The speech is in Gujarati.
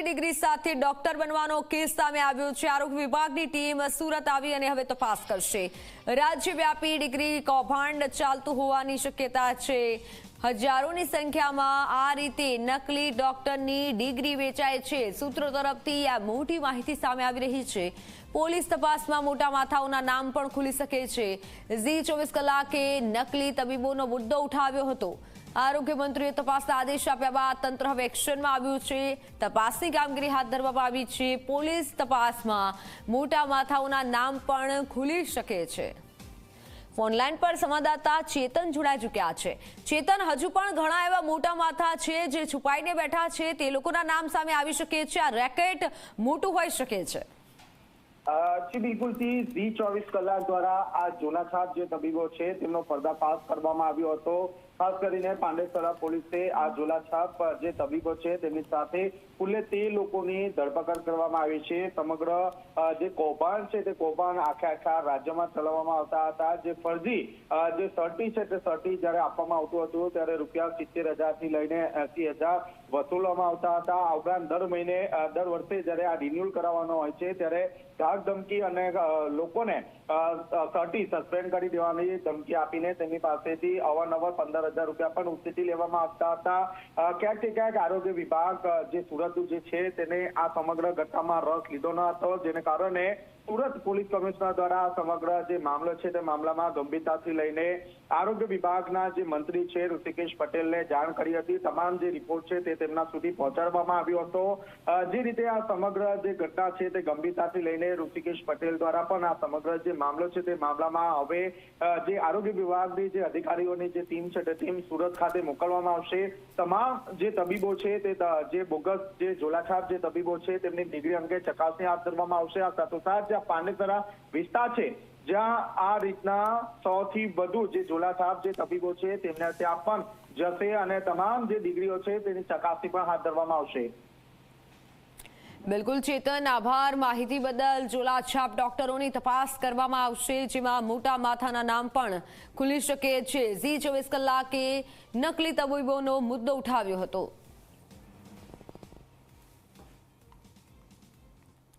ડિગ્રી સાથે ડોક્ટર બનવાનો કેસ સામે આવ્યો છે। આરોગ્ય વિભાગની ટીમ સુરત આવી અને હવે તપાસ કરશે। રાજ્યવ્યાપી ડિગ્રી કૌભાંડ ચાલતું હોવાની શક્યતા છે। હજારોની સંખ્યામાં આ રીતે નકલી ડોક્ટરની ડિગ્રી વેચાય છે। સૂત્રો તરફથી આ મોટી માહિતી સામે આવી રહી છે। પોલીસ તપાસમાં મોટા માથાઓના નામ પણ ખુલી શકે છે। ઝી 24 કલાકે નકલી તબીબોનો મુદ્દો ઉઠાવ્યો હતો। આરોગ્ય મંત્રીએ તપાસના આદેશ આપ્યા બાદ તંત્ર હવે એક્શનમાં આવ્યું છે। તપાસની કામગીરી હાથ ધરવામાં આવી છે। પોલીસ તપાસમાં મોટા માથાઓના નામ પણ ખુલી શકે છે। ફોનલાઈન પર સંવાદદાતા ચેતન જોડાઈ ચૂક્યા છે। ચેતન, હજુ પણ ઘણા એવા મોટા માથા છે જે છુપાઈને બેઠા છે, તે લોકોના નામ સામે આવી શકે છે। આ રેકેટ મોટું હોઈ શકે છે। જી બિલકુલથી ઝી 24 કલાક દ્વારા આ જોલાછાપ જે તબીબો છે તેમનો પર્દાફાશ કરવામાં આવ્યો હતો। ખાસ કરીને પાંડેસરા પોલીસે આ જોલાછાપ જે તબીબો છે તેમની સાથે કુલે 13 લોકોની ધરપકડ કરવામાં આવી છે। સમગ્ર જે કૌભાંડ છે તે કૌભાંડ આખા રાજ્યમાં ચલાવવામાં આવતા હતા। જે ફરજી જે સર્ટી છે તે સર્ટી જ્યારે આપવામાં આવતું હતું ત્યારે રૂપિયા 70,000 થી લઈને 80,000 વસૂલવામાં આવતા હતા। આ ઉપરાંત દર વર્ષે જ્યારે આ રિન્યુઅલ કરાવવાનો હોય છે ત્યારે ધાક ધમકી અને લોકોને સર્ટી સસ્પેન્ડ કરી દેવાની ધમકી આપીને તેમની પાસેથી અવારનવાર 15,000 રૂપિયા પણ ઉચેટી લેવામાં આવતા હતા। ક્યાંક ને ક્યાંક આરોગ્ય વિભાગ જે સુરતનું જે છે તેને આ સમગ્ર ઘટનામાં રસ લીધો ન હતો, જેને કારણે સુરત પોલીસ કમિશનર દ્વારા સમગ્ર જે મામલો છે તે મામલામાં ગંભીરતાથી લઈને આરોગ્ય વિભાગના જે મંત્રી છે ઋષિકેશ પટેલને જાણ કરી હતી। તમામ જે રિપોર્ટ છે તે તેમના સુધી પહોંચાડવામાં આવ્યો હતો। જે રીતે આ સમગ્ર જે ઘટના છે તે ગંભીરતાથી લઈને ઋષિકેશ પટેલ દ્વારા પણ આ સમગ્ર જે મામલો છે તે મામલામાં હવે જે આરોગ્ય વિભાગની જે અધિકારીઓની જે ટીમ છે તે ટીમ સુરત ખાતે મોકલવામાં આવશે। તમામ જે તબીબો છે તે જે બોગસ જે જોલાછાપ જે તબીબો છે તેમની ડિગ્રી અંગે ચકાસણી હાથ ધરવામાં આવશે। આ સાથોસાથ પાંડેસરા વિસ્તાર છે જ્યાં આ રીતના 100 થી વધુ જે જોલાછાપ જે તબીબો છે તેમને ત્યાં પણ જશે અને તમામ જે ડિગ્રીઓ છે તેની ચકાસણી પણ હાથ ધરવામાં આવશે। બિલકુલ ચેતન, આભાર માહિતી બદલ। જોલાછાપ ડોક્ટરોની તપાસ કરવામાં આવશે, જેમાં મોટા માથાના નામ પણ ખુલી શકે છે। ઝી 24 કલાકે નકલી તબીબોનો મુદ્દો ઉઠાવ્યો હતો।